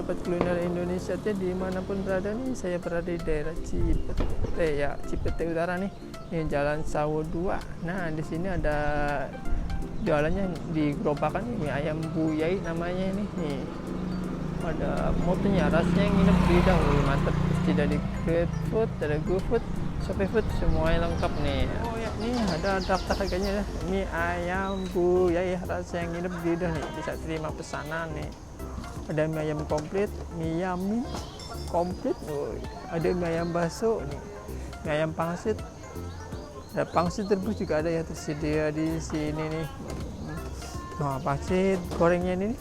sobat kuliner Indonesia dimanapun berada nih, saya berada di daerah Cipete ya, Cipete Utara nih, ini Jalan Sawo 2. Nah di sini ada jualannya di gerobakan mie ayam Bu Yai namanya nih. Ada motonya, rasanya yang nginep di lidah, mantep. Tidak di GrabFood, ada GoFood, ShopeeFood, semuanya lengkap nih. Oh ya, nih ada daftar harganya ya. Mie ayam Bu Yai, rasa yang nginep di lidah nih, bisa terima pesanan nih. Ada mie ayam komplit, mie yamin komplit, ada mie ayam bakso nih, mie ayam pangsit, ada pangsit rebus juga ada ya, tersedia di sini nih. Nah, pangsit gorengnya ini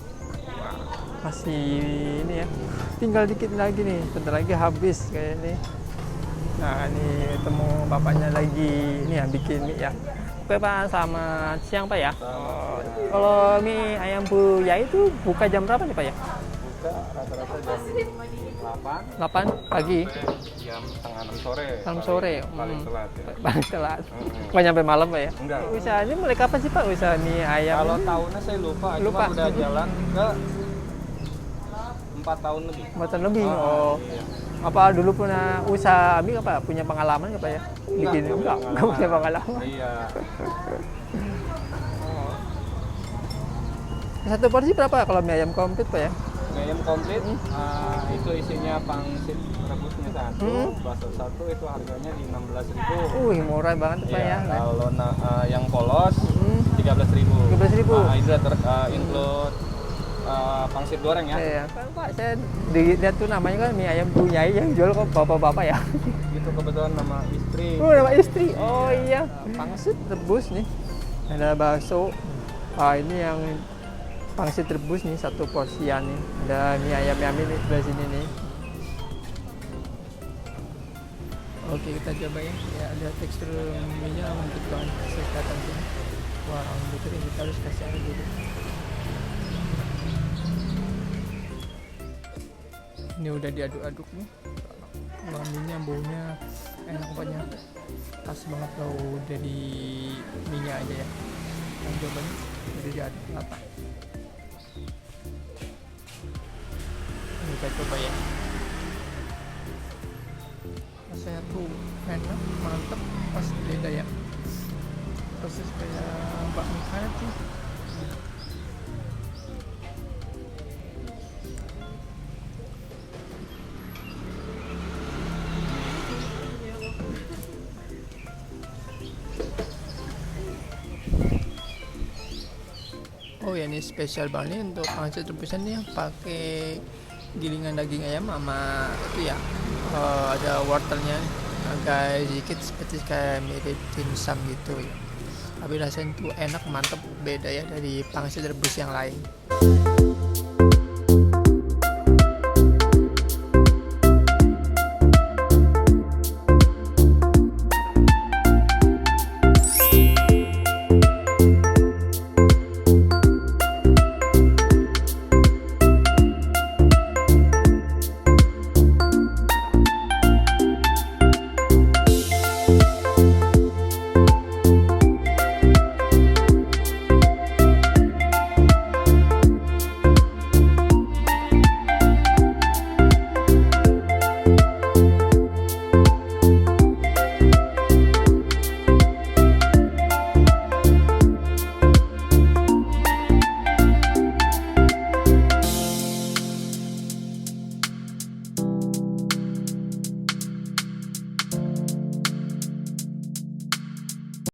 masih ini ya, tinggal dikit lagi nih, bentar lagi habis kayak ini. Nah ini ketemu bapaknya lagi ini ya, bikin mie ya. Oke Pak, selamat siang Pak ya. Kalau mie ayam Bu Yai itu buka jam berapa nih Pak ya? Buka rata-rata jam 8 pagi jam setengah 6 sore. 6 sore. Paling telat ya. Paling telat. Nggak nyampe malam Pak ya? Enggak. Usaha ini mulai kapan sih Pak, usaha mie ayam? Kalau ini? tahunnya saya lupa. Lupa. Cuma udah jalan ke 4 tahun lebih. 4 tahun lebih. Oh. Iya. Apa dulu pernah usaha mie apa? Punya pengalaman nggak Pak ya? Bikin enggak punya pengalaman. Iya. Satu porsi berapa kalau mie ayam komplit Pak ya? Mie ayam komplit itu isinya pangsit rebusnya satu, bakso satu, itu harganya di 16.000. Murah banget Pak ya. Kalau yang polos 13.000. 13.000. Itu include pangsit goreng ya. Iya, kan Pak, saya dilihat tuh namanya kan mie ayam Bu Yai, yang jual kok bapak-bapak ya. Itu kebetulan nama istri. Nama istri. Oh iya, pangsit rebus nih. Ada bakso. Ini yang pangsit rebus nih, satu porsian nih. Ada mie ayam yamin nih sebelah sini nih. Oke, kita coba ya. Ya, ada tekstur mie-nya lembut banget, sekatan sini. Wah, lembut ini kita harus kasih air dulu. Ini udah diaduk-aduk nih. Minyak baunya enak pokoknya, pas banget kalau udah di minyak aja ya. Kita coba nih, udah diaduk rata. Ini kita coba ya. Rasanya tuh enak, mantep, pas beda ya. Persis kayak bakmi karet sih. Oh ya, ini spesial banget nih untuk pangsit rebusan nih, pakai gilingan daging ayam sama itu ya, ada wortelnya agak sedikit seperti kayak mirip dimsum gitu ya, tapi rasanya tuh enak, mantep, beda ya dari pangsit rebus yang lain.